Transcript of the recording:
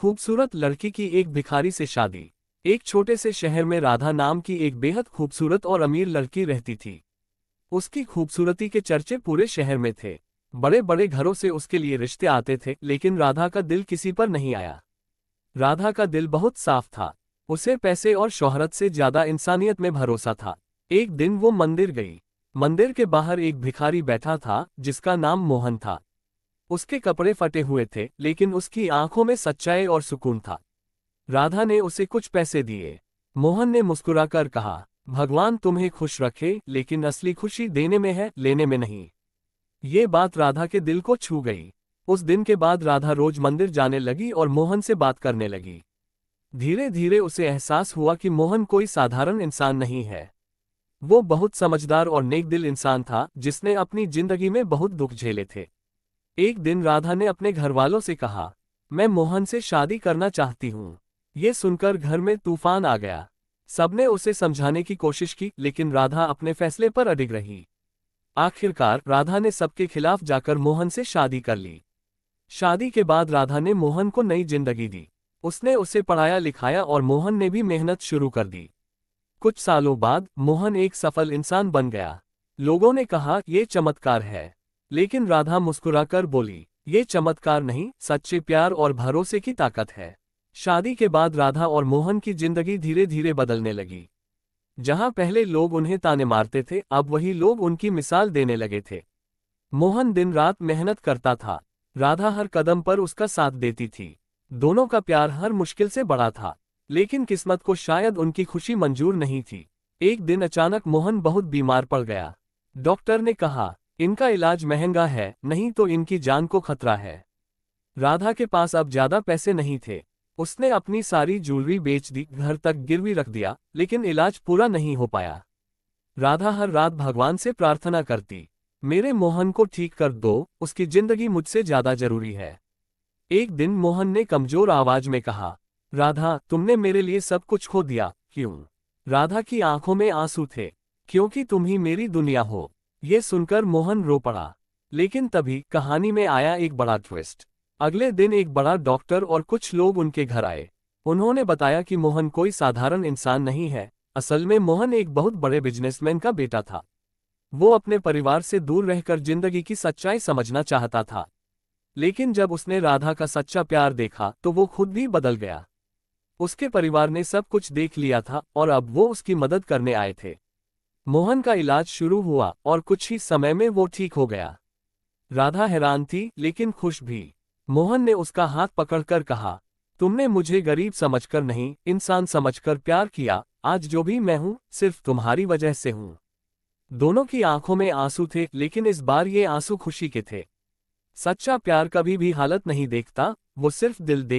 खूबसूरत लड़की की एक भिखारी से शादी। एक छोटे से शहर में राधा नाम की एक बेहद खूबसूरत और अमीर लड़की रहती थी। उसकी खूबसूरती के चर्चे पूरे शहर में थे। बड़े बड़े घरों से उसके लिए रिश्ते आते थे, लेकिन राधा का दिल किसी पर नहीं आया। राधा का दिल बहुत साफ था। उसे पैसे और शोहरत से ज्यादा इंसानियत में भरोसा था। एक दिन वो मंदिर गई। मंदिर के बाहर एक भिखारी बैठा था जिसका नाम मोहन था। उसके कपड़े फटे हुए थे, लेकिन उसकी आंखों में सच्चाई और सुकून था। राधा ने उसे कुछ पैसे दिए। मोहन ने मुस्कुराकर कहा, भगवान तुम्हें खुश रखे, लेकिन असली खुशी देने में है, लेने में नहीं। ये बात राधा के दिल को छू गई। उस दिन के बाद राधा रोज मंदिर जाने लगी और मोहन से बात करने लगी। धीरे धीरे उसे एहसास हुआ कि मोहन कोई साधारण इंसान नहीं है। वो बहुत समझदार और नेक दिल इंसान था, जिसने अपनी जिंदगी में बहुत दुख झेले थे। एक दिन राधा ने अपने घरवालों से कहा, मैं मोहन से शादी करना चाहती हूँ। ये सुनकर घर में तूफान आ गया। सबने उसे समझाने की कोशिश की, लेकिन राधा अपने फैसले पर अडिग रही। आखिरकार राधा ने सबके खिलाफ जाकर मोहन से शादी कर ली। शादी के बाद राधा ने मोहन को नई जिंदगी दी। उसने उसे पढ़ाया लिखाया और मोहन ने भी मेहनत शुरू कर दी। कुछ सालों बाद मोहन एक सफल इंसान बन गया। लोगों ने कहा, ये चमत्कार है। लेकिन राधा मुस्कुराकर बोली, ये चमत्कार नहीं, सच्चे प्यार और भरोसे की ताकत है। शादी के बाद राधा और मोहन की जिंदगी धीरे धीरे बदलने लगी। जहां पहले लोग उन्हें ताने मारते थे, अब वही लोग उनकी मिसाल देने लगे थे। मोहन दिन रात मेहनत करता था। राधा हर कदम पर उसका साथ देती थी। दोनों का प्यार हर मुश्किल से बड़ा था। लेकिन किस्मत को शायद उनकी खुशी मंजूर नहीं थी। एक दिन अचानक मोहन बहुत बीमार पड़ गया। डॉक्टर ने कहा, इनका इलाज महंगा है, नहीं तो इनकी जान को खतरा है। राधा के पास अब ज्यादा पैसे नहीं थे। उसने अपनी सारी ज्वेलरी बेच दी, घर तक गिरवी रख दिया, लेकिन इलाज पूरा नहीं हो पाया। राधा हर रात भगवान से प्रार्थना करती, मेरे मोहन को ठीक कर दो, उसकी जिंदगी मुझसे ज्यादा जरूरी है। एक दिन मोहन ने कमजोर आवाज में कहा, राधा, तुमने मेरे लिए सब कुछ खो दिया, क्यों? राधा की आंखों में आंसू थे। क्योंकि तुम ही मेरी दुनिया हो। ये सुनकर मोहन रो पड़ा। लेकिन तभी कहानी में आया एक बड़ा ट्विस्ट। अगले दिन एक बड़ा डॉक्टर और कुछ लोग उनके घर आए। उन्होंने बताया कि मोहन कोई साधारण इंसान नहीं है। असल में मोहन एक बहुत बड़े बिजनेसमैन का बेटा था। वो अपने परिवार से दूर रहकर जिंदगी की सच्चाई समझना चाहता था। लेकिन जब उसने राधा का सच्चा प्यार देखा तो वो खुद भी बदल गया। उसके परिवार ने सब कुछ देख लिया था और अब वो उसकी मदद करने आए थे। मोहन का इलाज शुरू हुआ और कुछ ही समय में वो ठीक हो गया। राधा हैरान थी, लेकिन खुश भी। मोहन ने उसका हाथ पकड़कर कहा, तुमने मुझे गरीब समझकर नहीं, इंसान समझकर प्यार किया। आज जो भी मैं हूं, सिर्फ तुम्हारी वजह से हूं। दोनों की आंखों में आंसू थे, लेकिन इस बार ये आंसू खुशी के थे। सच्चा प्यार कभी भी हालत नहीं देखता, वो सिर्फ दिल देखता।